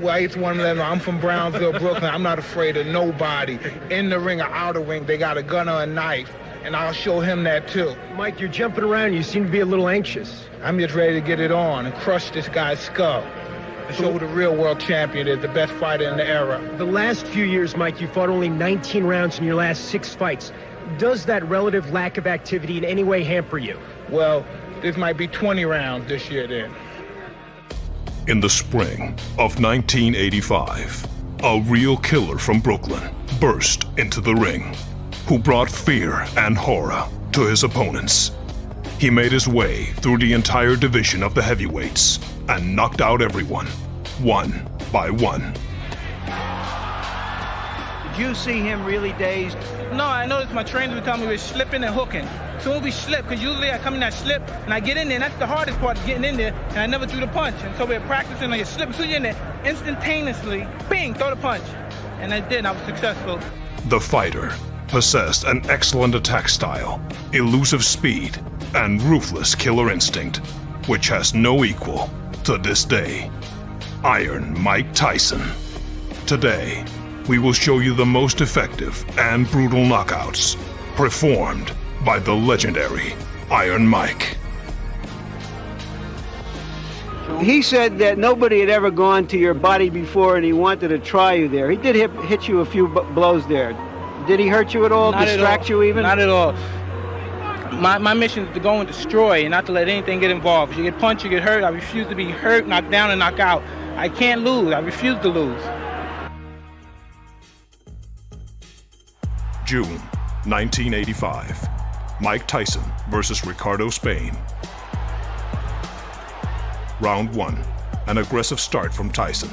Well, I used to one of them. I'm from Brownsville, Brooklyn. I'm not afraid of nobody. In the ring or out of the ring, they got a gun or a knife, and I'll show him that too. Mike, you're jumping around. You seem to be a little anxious. I'm just ready to get it on and crush this guy's skull. And show who the real world champion is, the best fighter in the era. The last few years, Mike, you fought only 19 rounds in your last 6 fights. Does that relative lack of activity in any way hamper you? Well, this might be 20 rounds this year then. In the spring of 1985, a real killer from Brooklyn burst into the ring, who brought fear and horror to his opponents. He made his way through the entire division of the heavyweights and knocked out everyone, one by one. Did you see him really dazed? No, I noticed my trainers would tell me we're slipping and hooking. So we slip, because usually I come in that slip and I get in there, and that's the hardest part, is getting in there, and I never threw the punch. And so we're practicing on your slip, so you're in there, instantaneously, bing, throw the punch. And I did, and I was successful. The fighter possessed an excellent attack style, elusive speed, and ruthless killer instinct, which has no equal to this day. Iron Mike Tyson. Today, we will show you the most effective and brutal knockouts performed by the legendary Iron Mike. He said that nobody had ever gone to your body before and he wanted to try you there. He did hit you a few blows there. Did he hurt you at all? Not distract at all. you even? Not at all. My mission is to go and destroy and not to let anything get involved. If you get punched, you get hurt. I refuse to be hurt, knocked down, and knocked out. I can't lose. I refuse to lose. June 1985. Mike Tyson versus Ricardo Spain. Round 1. An aggressive start from Tyson.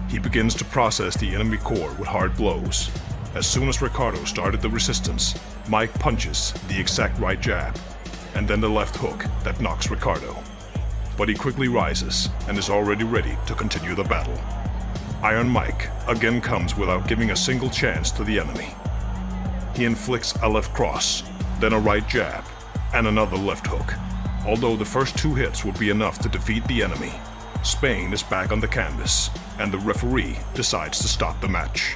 He begins to process the enemy core with hard blows. As soon as Ricardo started the resistance, Mike punches the exact right jab, and then the left hook that knocks Ricardo. But he quickly rises and is already ready to continue the battle. Iron Mike again comes without giving a single chance to the enemy. He inflicts a left cross, then a right jab, and another left hook. Although the first 2 hits would be enough to defeat the enemy, Spain is back on the canvas, and the referee decides to stop the match.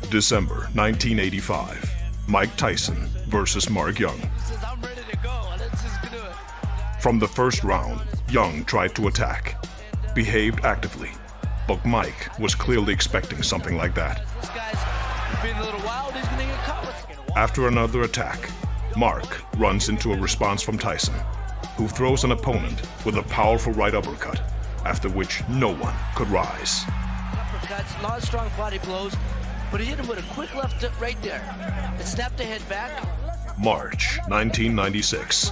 December 1985. Mike Tyson versus Mark Young. From the first round, Young tried to attack, behaved actively, but Mike was clearly expecting something like that. After another attack, Mark runs into a response from Tyson, who throws an opponent with a powerful right uppercut, after which no one could rise. Uppercuts, not strong body blows, but he hit him with a quick left right there. It snapped the head back. March 1996.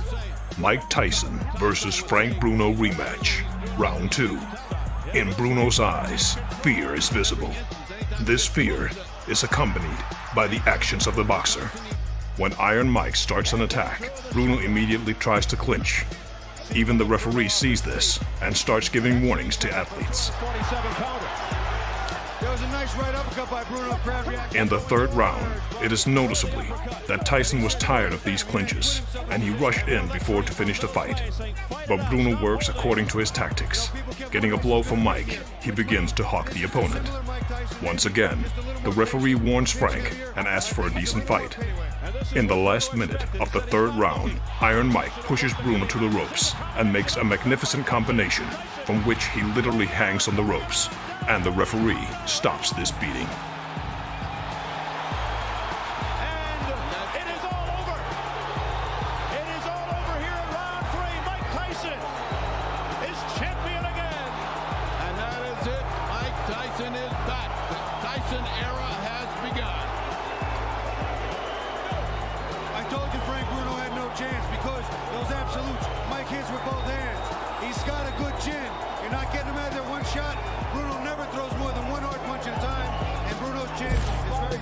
Mike Tyson versus Frank Bruno rematch. Round 2. In Bruno's eyes, fear is visible. This fear is accompanied by the actions of the boxer. When Iron Mike starts an attack, Bruno immediately tries to clinch. Even the referee sees this and starts giving warnings to athletes. In the third round, it is noticeably that Tyson was tired of these clinches, and he rushed in before to finish the fight. But Bruno works according to his tactics. Getting a blow from Mike, he begins to hawk the opponent. Once again, the referee warns Frank and asks for a decent fight. In the last minute of the third round, Iron Mike pushes Bruno to the ropes and makes a magnificent combination from which he literally hangs on the ropes, and the referee stops this beating.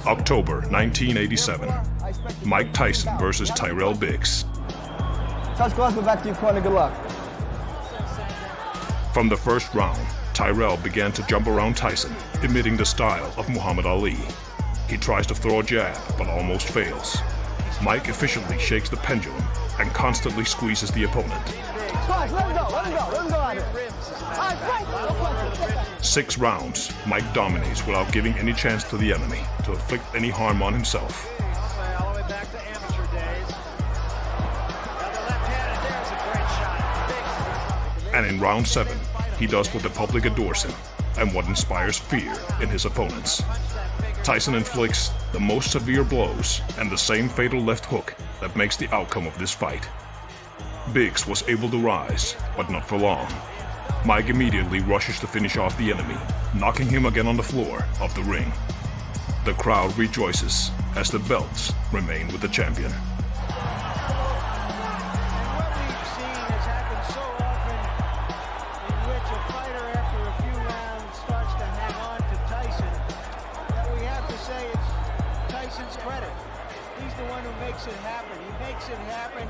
October 1987. Mike Tyson versus Tyrell Biggs. Touch gloves, go back to your corner, good luck. From the first round, Tyrell began to jump around Tyson, emitting the style of Muhammad Ali. He tries to throw a jab, but almost fails. Mike efficiently shakes the pendulum and constantly squeezes the opponent. Let him go at it. All right, fight. 6 rounds, Mike dominates without giving any chance to the enemy to inflict any harm on himself. All the way back to amateur days. Now the left-handed there is a great shot. Big. And in round 7, he does what the public adores him and what inspires fear in his opponents. Tyson inflicts the most severe blows and the same fatal left hook that makes the outcome of this fight. Biggs was able to rise, but not for long. Mike immediately rushes to finish off the enemy, knocking him again on the floor of the ring. The crowd rejoices as the belts remain with the champion. It happen. He makes it happen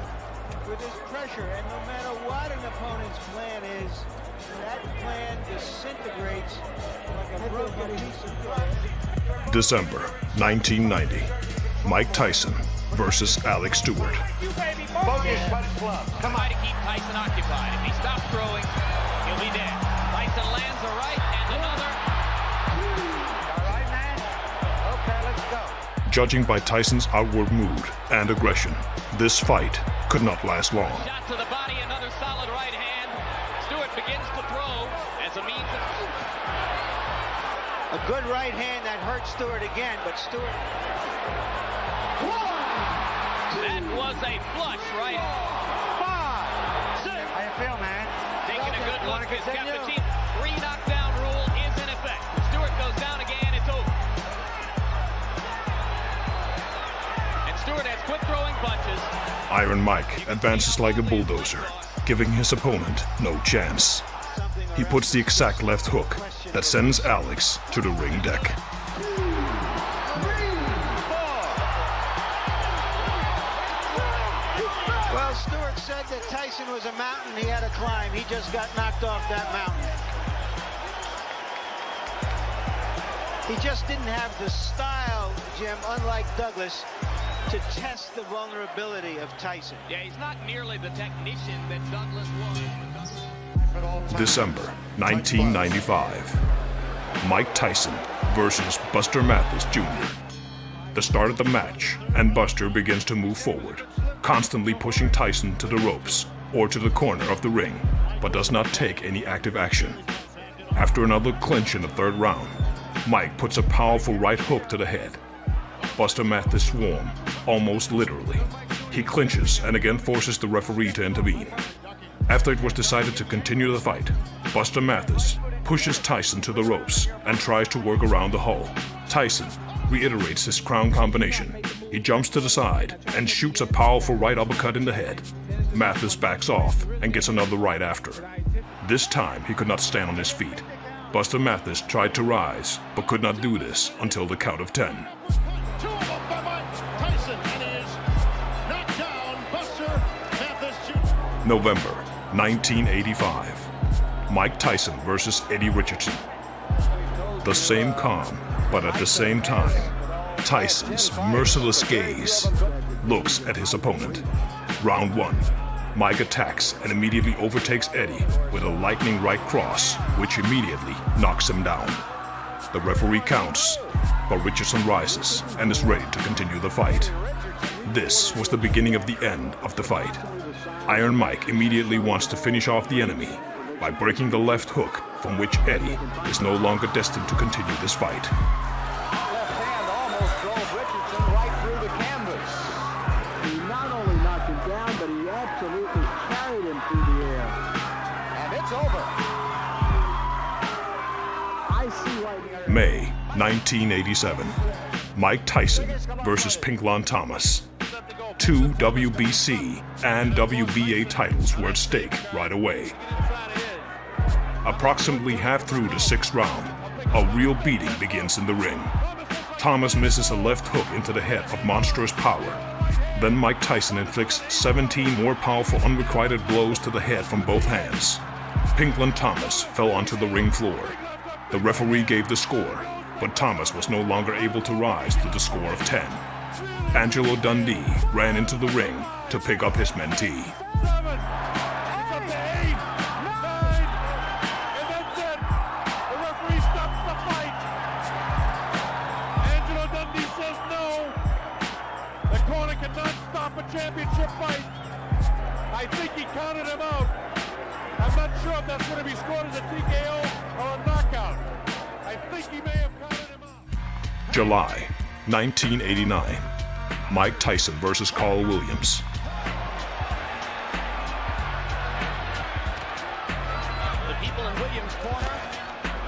with his pressure, and no matter what an opponent's plan is, that plan disintegrates like a broken piece of glass. December 1990. Mike Tyson versus Alex Stewart. Focus punch club. Come on to keep Tyson occupied. If he stops throwing, he'll be dead. Tyson lands a right and another. All right, man. Okay, let's go. Judging by Tyson's outward mood and aggression, this fight could not last long. Shot to the body, another solid right hand. Stewart begins to throw as a means of... A good right hand that hurt Stewart again, but Stewart... That was a flush right. 5, 6. How you feel, man? Taking a good look. He's got the team. 3 knockdown rule is in effect. Stewart goes down again, it's over. Stewart has quit throwing punches. Iron Mike advances like a bulldozer, giving his opponent no chance. He puts the exact left hook that sends Alex to the ring deck. Well, Stewart said that Tyson was a mountain he had to climb. He just got knocked off that mountain. He just didn't have the style, Jim, unlike Douglas, to test the vulnerability of Tyson. Yeah, he's not nearly the technician that Douglas was. December 1995. Mike Tyson versus Buster Mathis Jr. The start of the match, and Buster begins to move forward, constantly pushing Tyson to the ropes or to the corner of the ring, but does not take any active action. After another clinch in the 3rd round, Mike puts a powerful right hook to the head. Buster Mathis swarm, almost literally. He clinches and again forces the referee to intervene. After it was decided to continue the fight, Buster Mathis pushes Tyson to the ropes and tries to work around the hole. Tyson reiterates his crown combination. He jumps to the side and shoots a powerful right uppercut in the head. Mathis backs off and gets another right after. This time he could not stand on his feet. Buster Mathis tried to rise, but could not do this until the count of 10. November 1985. Mike Tyson versus Eddie Richardson. The same calm, but at the same time, Tyson's merciless gaze looks at his opponent. Round 1. Mike attacks and immediately overtakes Eddie with a lightning right cross, which immediately knocks him down. The referee counts, but Richardson rises and is ready to continue the fight. This was the beginning of the end of the fight. Iron Mike immediately wants to finish off the enemy by breaking the left hook, from which Eddie is no longer destined to continue this fight. Left hand almost drove Richardson right through the canvas. He not only knocked him down, but he absolutely carried him through the air. And it's over. I see why. May 1987. Mike Tyson versus Pinklon Thomas. 2 WBC and WBA titles were at stake right away. Approximately half through the 6th round, a real beating begins in the ring. Thomas misses a left hook into the head of monstrous power. Then Mike Tyson inflicts 17 more powerful unrequited blows to the head from both hands. Pinklon Thomas fell onto the ring floor. The referee gave the score, but Thomas was no longer able to rise to the score of 10. Angelo Dundee ran into the ring to pick up his mentee. 7, it's up to 8, 9, and that's it. The referee stops the fight. Angelo Dundee says no. The corner cannot stop a championship fight. I think he counted him out. I'm not sure if that's going to be scored as a TKO or a knockout. I think he may have counted him out. July 1989. Mike Tyson versus Carl Williams. The people in Williams' corner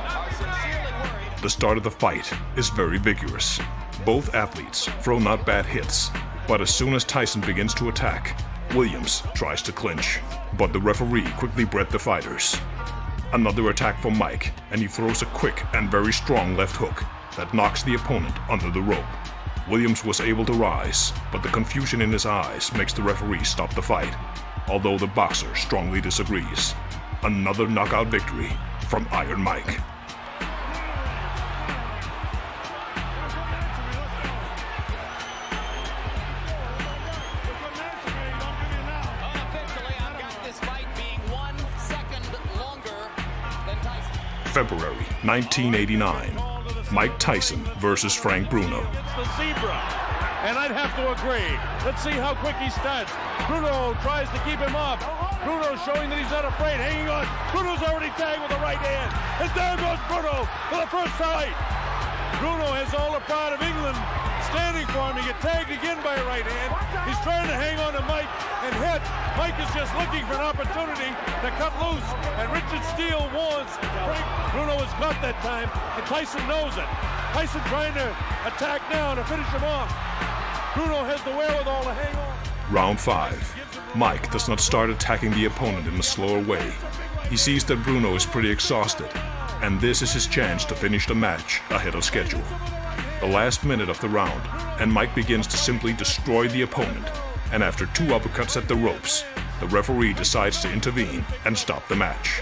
are sincerely worried. The start of the fight is very vigorous. Both athletes throw not bad hits, but as soon as Tyson begins to attack, Williams tries to clinch, but the referee quickly bred the fighters. Another attack from Mike, and he throws a quick and very strong left hook that knocks the opponent under the rope. Williams was able to rise, but the confusion in his eyes makes the referee stop the fight, although the boxer strongly disagrees. Another knockout victory from Iron Mike. Unofficially, I've got this fight being 1 second longer than Tyson. February 1989. Mike Tyson versus Frank Bruno. It's the zebra, and I'd have to agree. Let's see how quick he starts. Bruno tries to keep him up. Bruno showing that he's not afraid, hanging on. Bruno's already tagged with the right hand. And there goes Bruno for the first fight. Bruno has all the pride of England standing for him. He gets tagged again by a right hand. He's trying to hang on to Mike and hit. Mike is just looking for an opportunity to cut loose. And Richard Steele warns Frank. Bruno was caught that time, and Tyson knows it. Tyson trying to attack now to finish him off. Bruno has the wherewithal to hang on. Round 5. Mike does not start attacking the opponent in a slower way. He sees that Bruno is pretty exhausted, and this is his chance to finish the match ahead of schedule. The last minute of the round, and Mike begins to simply destroy the opponent, and after 2 uppercuts at the ropes, the referee decides to intervene and stop the match.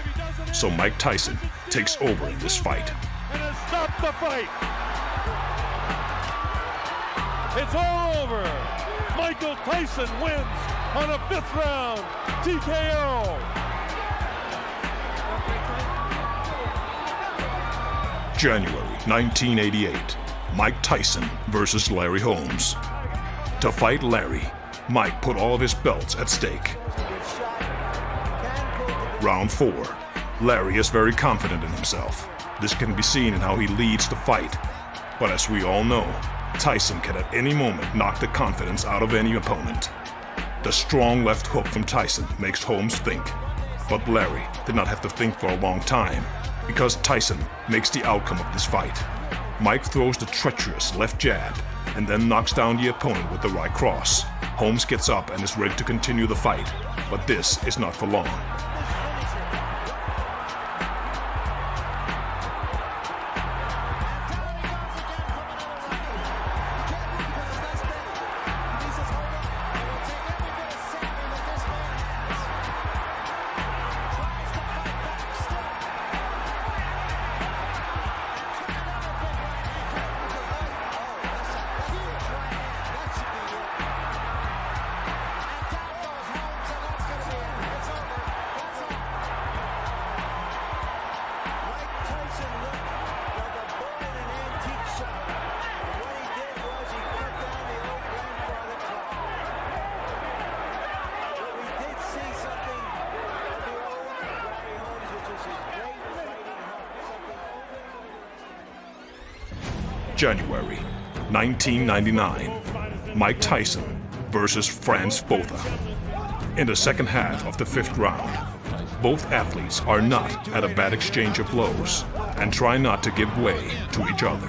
So Mike Tyson takes over in this fight. And has stopped the fight. It's all over. Michael Tyson wins on a 5th round TKO. January 1988. Mike Tyson versus Larry Holmes. To fight Larry, Mike put all of his belts at stake. Round 4. Larry is very confident in himself. This can be seen in how he leads the fight. But as we all know, Tyson can at any moment knock the confidence out of any opponent. The strong left hook from Tyson makes Holmes think. But Larry did not have to think for a long time, because Tyson makes the outcome of this fight. Mike throws the treacherous left jab, and then knocks down the opponent with the right cross. Holmes gets up and is ready to continue the fight, but this is not for long. January 1999. Mike Tyson versus Franz Botha. In the second half of the 5th round, both athletes are not at a bad exchange of blows and try not to give way to each other.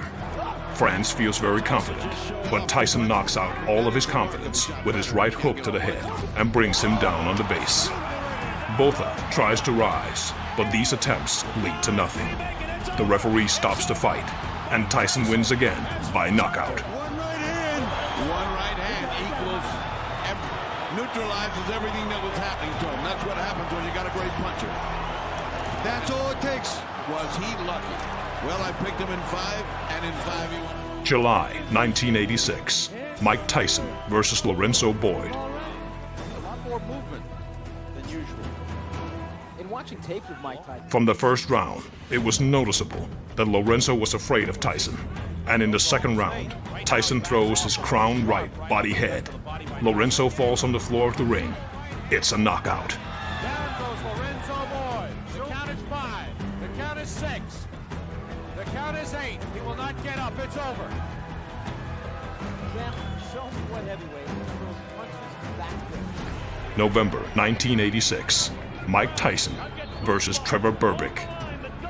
Franz feels very confident, but Tyson knocks out all of his confidence with his right hook to the head and brings him down on the base. Botha tries to rise, but these attempts lead to nothing. The referee stops the fight, and Tyson wins again by knockout. One right hand equals, neutralizes everything that was happening to him. That's what happens when you got a great puncher. That's all it takes. Was he lucky? Well, I picked him in 5, and in 5 he won. July 1986. Mike Tyson versus Lorenzo Boyd. A lot more movement than usual. In watching tapes of Mike Tyson. From the first round, it was noticeable that Lorenzo was afraid of Tyson. And in the second round, Tyson throws his crown right body head. Lorenzo falls on the floor of the ring. It's a knockout. Down goes Lorenzo Boyd. The count is 5. The count is 6. The count is 8. He will not get up. It's over. Sam, show me what heavyweight throws punches back there. November 1986. Mike Tyson versus Trevor Berbick.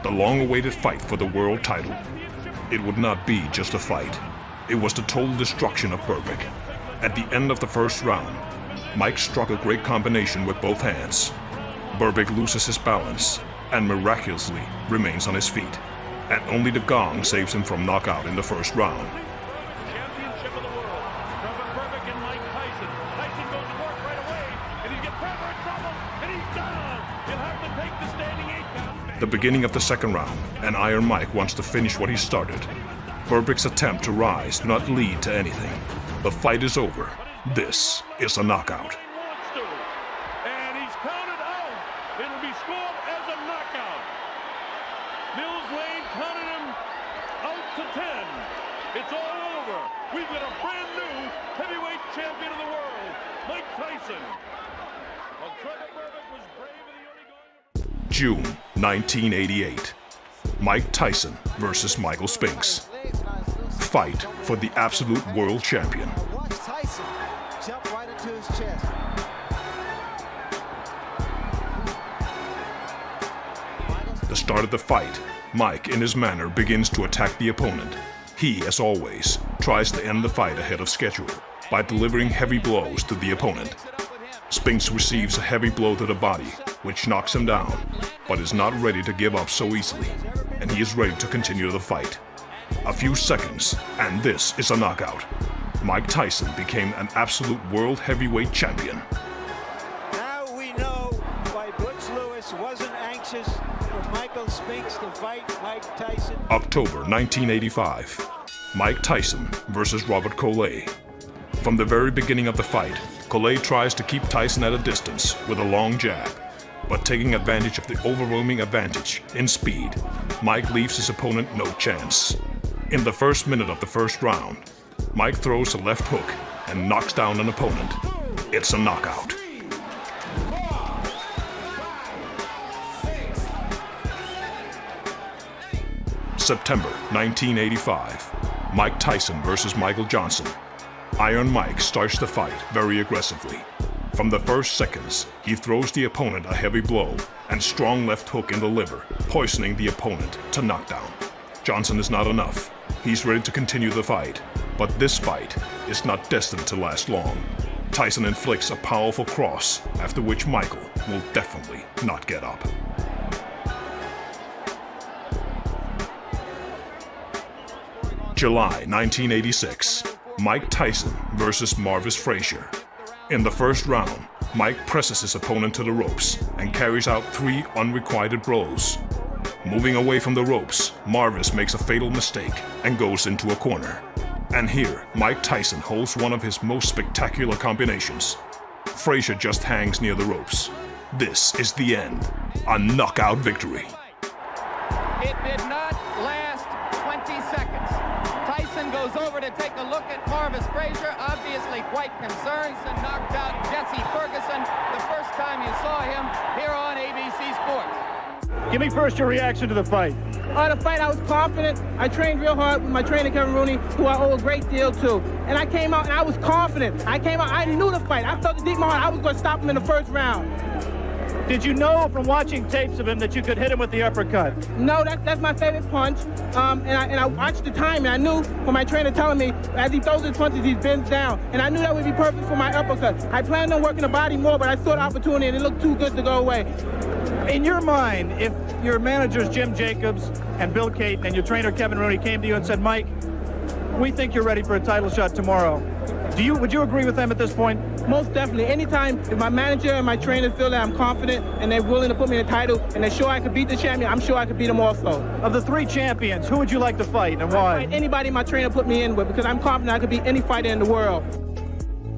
The long-awaited fight for the world title. It would not be just a fight. It was the total destruction of Berbick. At the end of the first round, Mike struck a great combination with both hands. Berbick loses his balance and miraculously remains on his feet. And only the gong saves him from knockout in the first round. Championship of the world. Trevor Berbick and Mike Tyson. Tyson goes to work right away, and he gets Trevor in trouble, and he's down. He'll have to take the standing 8 count. The beginning of the second round, and Iron Mike wants to finish what he started. Berbick's attempt to rise do not lead to anything. The fight is over. This is a knockout. And he's counted out. It'll be scored as a knockout. Mills Lane counted him out to 10. It's all over. We've got a brand new heavyweight champion of the world, Mike Tyson. Well, Trevor Berbick was brave and he only got... June 1988. Mike Tyson versus Michael Spinks. Fight for the absolute world champion. Watch Tyson jump right into his chest. The start of the fight, Mike, in his manner, begins to attack the opponent. He, as always, tries to end the fight ahead of schedule by delivering heavy blows to the opponent. Spinks receives a heavy blow to the body, which knocks him down, but is not ready to give up so easily, and he is ready to continue the fight. A few seconds, and this is a knockout. Mike Tyson became an absolute world heavyweight champion. Now we know why Butch Lewis wasn't anxious for Michael Spinks to fight Mike Tyson. October 1985. Mike Tyson versus Robert Collet. From the very beginning of the fight, Collet tries to keep Tyson at a distance with a long jab, but taking advantage of the overwhelming advantage in speed, Mike leaves his opponent no chance. In the first minute of the first round, Mike throws a left hook and knocks down an opponent. It's a knockout. September 1985. Mike Tyson versus Michael Johnson. Iron Mike starts the fight very aggressively. From the first seconds, he throws the opponent a heavy blow and strong left hook in the liver, poisoning the opponent to knockdown. Johnson is not enough. He's ready to continue the fight, but this fight is not destined to last long. Tyson inflicts a powerful cross, after which Michael will definitely not get up. July 1986. Mike Tyson versus Marvis Frazier. In the first round, Mike presses his opponent to the ropes and carries out 3 unrequited blows. Moving away from the ropes, Marvis makes a fatal mistake and goes into a corner. And here, Mike Tyson holds one of his most spectacular combinations. Frazier just hangs near the ropes. This is the end. A knockout victory. It did not last 20 seconds. Tyson goes over to take a look at Marvis Frazier, obviously quite concerned, and knocked out Jesse Ferguson the first time you saw him here on ABC Sports. Give me first your reaction to the fight. The fight, I was confident. I trained real hard with my trainer, Kevin Rooney, who I owe a great deal to. And I came out and I was confident. I knew the fight. I felt it deep in my heart. I was going to stop him in the first round. Did you know from watching tapes of him that you could hit him with the uppercut? No, that's my favorite punch. And I watched the time, and I knew from my trainer telling me, as he throws his punches, he bends down. And I knew that would be perfect for my uppercut. I planned on working the body more, but I saw the opportunity, and it looked too good to go away. In your mind, if your managers Jim Jacobs and Bill Caton and your trainer Kevin Rooney came to you and said, Mike, we think you're ready for a title shot tomorrow, Would you agree with them at this point? Most definitely. Anytime if my manager and my trainer feel that I'm confident and they're willing to put me in a title and they're sure I could beat the champion, I'm sure I could beat them also. Of the 3 champions, who would you like to fight and why? Fight anybody my trainer put me in with because I'm confident I could beat any fighter in the world.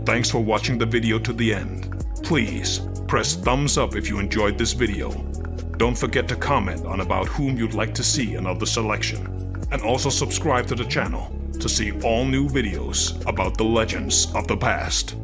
Thanks for watching the video to the end. Please press thumbs up if you enjoyed this video. Don't forget to comment on about whom you'd like to see another selection. And also subscribe to the channel to see all new videos about the legends of the past.